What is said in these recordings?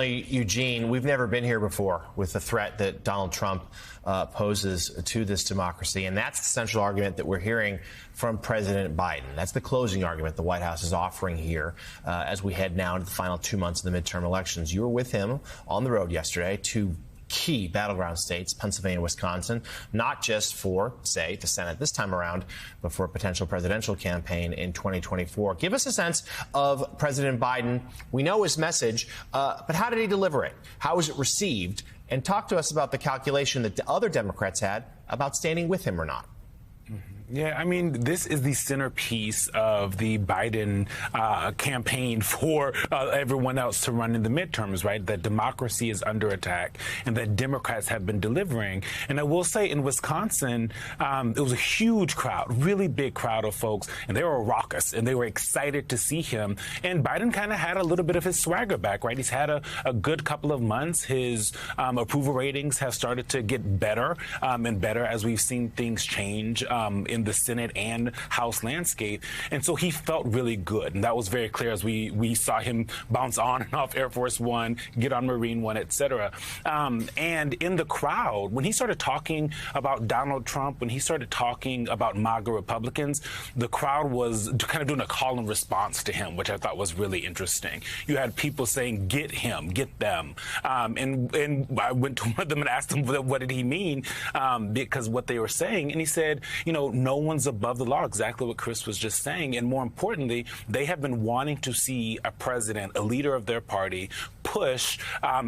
Eugene, we've never been here before with the threat that Donald Trump poses to this democracy. And that's the central argument that we're hearing from President Biden. That's the closing argument the White House is offering here as we head now into the final 2 months of the midterm elections. You were with him on the road yesterday to key battleground states, Pennsylvania, Wisconsin, not just for, say, the Senate this time around, but for a potential presidential campaign in 2024. Give us a sense of President Biden. We know his message, but how did he deliver it? How was it received? And talk to us about the calculation that the other Democrats had about standing with him or not. Yeah, I mean, this is the centerpiece of the Biden campaign for everyone else to run in the midterms, right? That democracy is under attack and that Democrats have been delivering. And I will say in Wisconsin, it was a huge crowd, really big crowd of folks, and they were raucous and they were excited to see him. And Biden kind of had a little bit of his swagger back, right? He's had a good couple of months. His approval ratings have started to get better and better as we've seen things change in the Senate and House landscape. And so he felt really good. And that was very clear as we saw him bounce on and off Air Force One, get on Marine One, et cetera. And in the crowd, when he started talking about Donald Trump, when he started talking about MAGA Republicans, the crowd was kind of doing a call and response to him, which I thought was really interesting. You had people saying, get him, get them. And I went to one of them and asked him, what did he mean? Because what they were saying, and he said, no one's above the law, exactly what Chris was just saying. And more importantly, they have been wanting to see a president, a leader of their party, push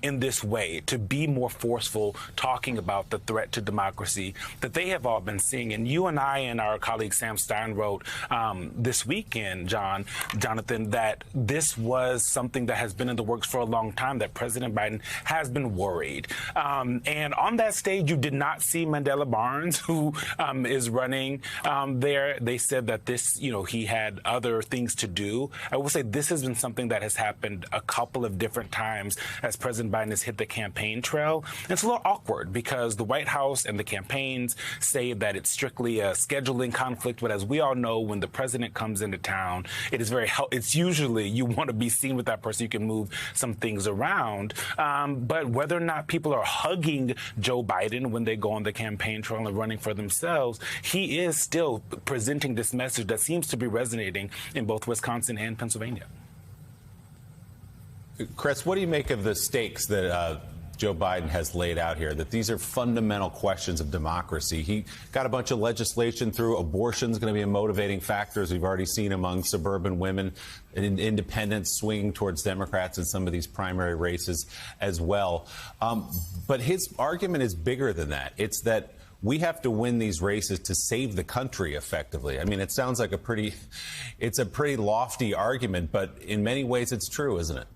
in this way, to be more forceful, talking about the threat to democracy that they have all been seeing. And you and I and our colleague Sam Stein wrote this weekend, Jonathan, that this was something that has been in the works for a long time, that President Biden has been worried. And on that stage, you did not see Mandela Barnes, who is running there. They said that this, he had other things to do. I will say this has been something that has happened a couple of different times as President Biden has hit the campaign trail. And it's a little awkward because the White House and the campaigns say that it's strictly a scheduling conflict. But as we all know, when the president comes into town, it's usually you want to be seen with that person. You can move some things around. But whether or not people are hugging Joe Biden when they go on the campaign trail and running for themselves, he is still presenting this message that seems to be resonating in both Wisconsin and Pennsylvania. Chris, what do you make of the stakes that Joe Biden has laid out here, that these are fundamental questions of democracy? He got a bunch of legislation through. Abortion is going to be a motivating factor, as we've already seen among suburban women, and independents swinging towards Democrats in some of these primary races as well. But his argument is bigger than that. It's that we have to win these races to save the country effectively. I mean, it sounds like it's a pretty lofty argument, but in many ways it's true, isn't it?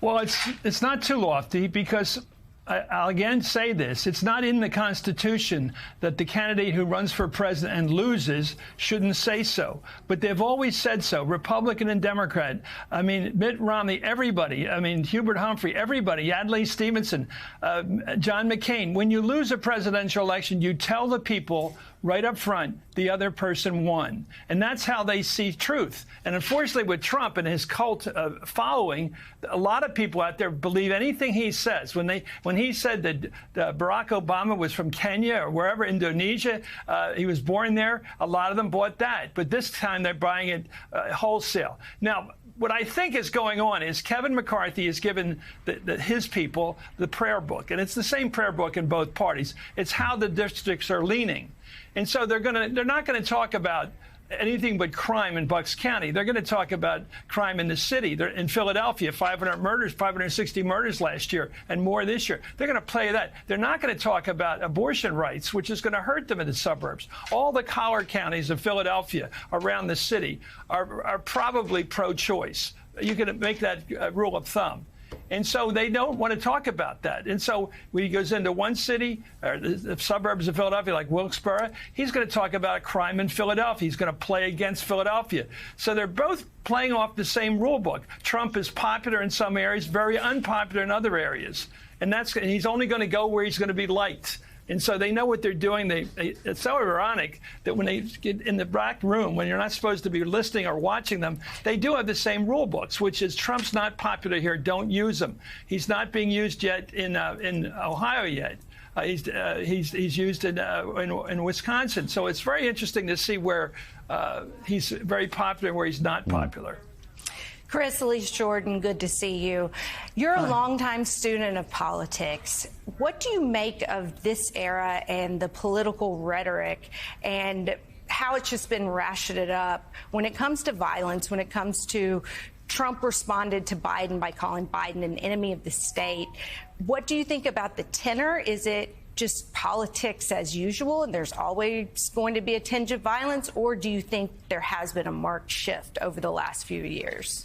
Well, it's not too lofty because I'll again say this. It's not in the Constitution that the candidate who runs for president and loses shouldn't say so. But they've always said so, Republican and Democrat. I mean, Mitt Romney, everybody. I mean, Hubert Humphrey, everybody. Adlai Stevenson, John McCain. When you lose a presidential election, you tell the people right up front the other person won. And that's how they see truth. And unfortunately, with Trump and his cult following, a lot of people out there believe anything he says. When he said that Barack Obama was from Kenya or wherever, Indonesia, he was born there, a lot of them bought that. But this time they're buying it wholesale. Now, what I think is going on is Kevin McCarthy has given his people the prayer book. And it's the same prayer book in both parties. It's how the districts are leaning. And so they're not going to talk about anything but crime in Bucks County. They're going to talk about crime in the city. They're in Philadelphia, 500 murders, 560 murders last year, and more this year. They're going to play that. They're not going to talk about abortion rights, which is going to hurt them in the suburbs. All the collar counties of Philadelphia around the city are probably pro-choice. You can make that rule of thumb. And so they don't want to talk about that. And so when he goes into one city, or the suburbs of Philadelphia, like Wilkes-Barre, he's going to talk about crime in Philadelphia. He's going to play against Philadelphia. So they're both playing off the same rule book. Trump is popular in some areas, very unpopular in other areas. And he's only going to go where he's going to be liked. And so they know what they're doing. It's so ironic that when they get in the back room, when you're not supposed to be listening or watching them, they do have the same rule books, which is Trump's not popular here. Don't use him. He's not being used yet in Ohio yet. He's used in Wisconsin. So it's very interesting to see where he's very popular and where he's not popular. Chris, Elise Jordan, good to see you. You're a longtime student of politics. What do you make of this era and the political rhetoric and how it's just been ratcheted up when it comes to violence, when it comes to Trump responded to Biden by calling Biden an enemy of the state? What do you think about the tenor? Is it just politics as usual and there's always going to be a tinge of violence, or do you think there has been a marked shift over the last few years?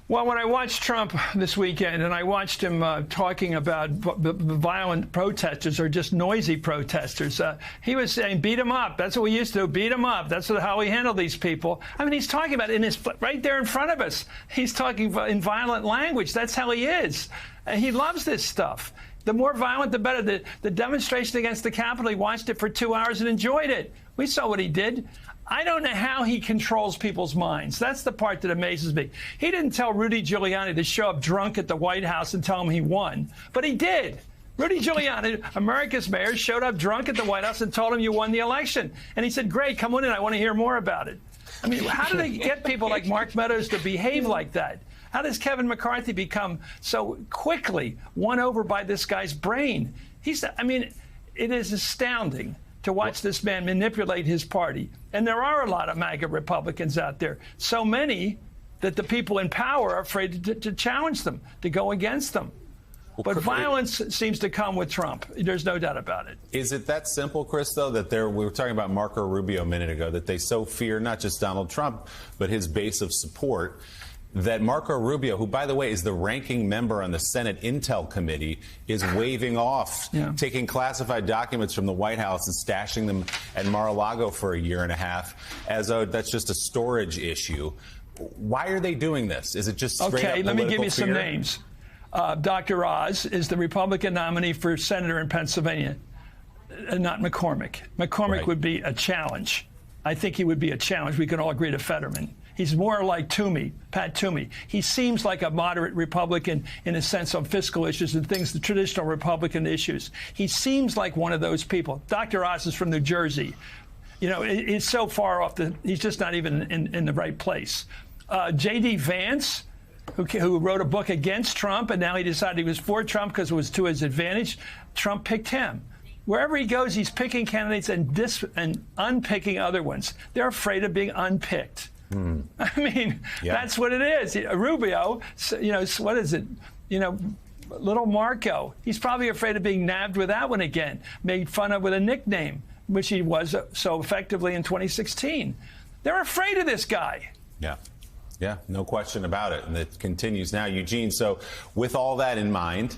Well, when I watched Trump this weekend and I watched him talking about violent protesters or just noisy protesters, he was saying, beat them up. That's what we used to do, beat them up. That's how we handle these people. I mean, he's talking about it right there in front of us. He's talking in violent language. That's how he is. He loves this stuff. The more violent, the better. The demonstration against the Capitol, he watched it for 2 hours and enjoyed it. We saw what he did. I don't know how he controls people's minds. That's the part that amazes me. He didn't tell Rudy Giuliani to show up drunk at the White House and tell him he won, but he did. Rudy Giuliani, America's mayor, showed up drunk at the White House and told him you won the election. And he said, great, come on in. I want to hear more about it. I mean, how do they get people like Mark Meadows to behave like that? How does Kevin McCarthy become so quickly won over by this guy's brain? I mean, it is astounding to watch this man manipulate his party. And there are a lot of MAGA Republicans out there, so many that the people in power are afraid to challenge them, to go against them. But violence seems to come with Trump. There's no doubt about it. Is it that simple, Chris, though, that we were talking about Marco Rubio a minute ago, that they so fear not just Donald Trump, but his base of support, that Marco Rubio, who, by the way, is the ranking member on the Senate Intel Committee, is waving off, taking classified documents from the White House and stashing them at Mar-a-Lago for a year and a half as though that's just a storage issue. Why are they doing this? Is it just straight up political let me give you some fear? names. Dr. Oz is the Republican nominee for senator in Pennsylvania, not McCormick. McCormick would be a challenge. I think he would be a challenge. We can all agree to Fetterman. He's more like Toomey, Pat Toomey. He seems like a moderate Republican in a sense on fiscal issues and things, the traditional Republican issues. He seems like one of those people. Dr. Oz is from New Jersey. You know, he's so far off he's just not even in the right place. J.D. Vance, who wrote a book against Trump, and now he decided he was for Trump because it was to his advantage. Trump picked him. Wherever he goes, he's picking candidates and unpicking other ones. They're afraid of being unpicked. I mean, that's what it is. Rubio, you know, what is it? You know, little Marco. He's probably afraid of being nabbed with that one again, made fun of with a nickname, which he was so effectively in 2016. They're afraid of this guy. Yeah, no question about it. And it continues now. Eugene, so with all that in mind,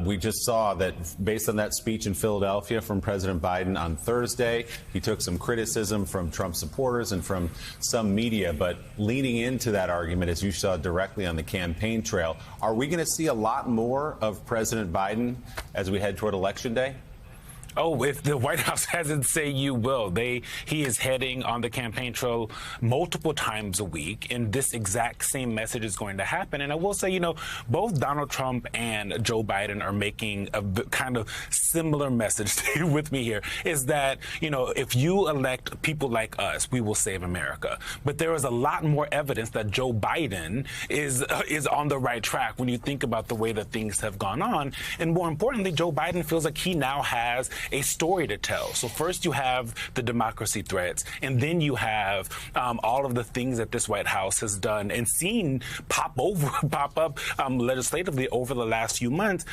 we just saw that based on that speech in Philadelphia from President Biden on Thursday, he took some criticism from Trump supporters and from some media, but leaning into that argument, as you saw directly on the campaign trail, are we going to see a lot more of President Biden as we head toward Election Day? Oh, if the White House hasn't say you will. He is heading on the campaign trail multiple times a week, and this exact same message is going to happen. And I will say, you know, both Donald Trump and Joe Biden are making a kind of similar message. Stay with me here, is that, you know, if you elect people like us, we will save America. But there is a lot more evidence that Joe Biden is on the right track when you think about the way that things have gone on. And more importantly, Joe Biden feels like he now has a story to tell. So first you have the democracy threats, and then you have all of the things that this White House has done and seen pop up legislatively over the last few months.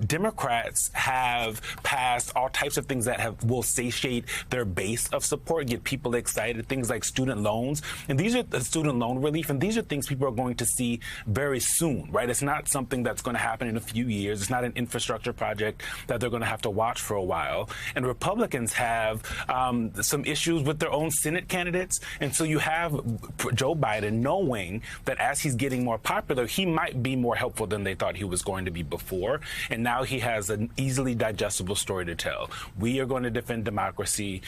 Democrats have passed all types of things that will satiate their base of support, get people excited, things like student loans. And these are the student loan relief, and these are things people are going to see very soon, right? It's not something that's going to happen in a few years. It's not an infrastructure project that they're going to have to watch for a while. And Republicans have some issues with their own Senate candidates. And so you have Joe Biden knowing that as he's getting more popular, he might be more helpful than they thought he was going to be before. And now he has an easily digestible story to tell. We are going to defend democracy.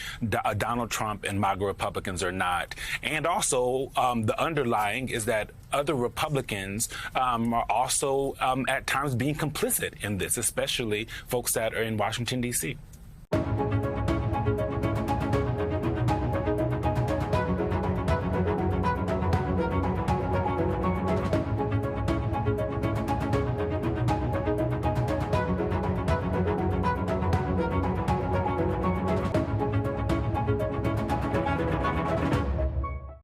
Donald Trump and MAGA Republicans are not. And also, the underlying is that other Republicans are also at times being complicit in this, especially folks that are in Washington, D.C.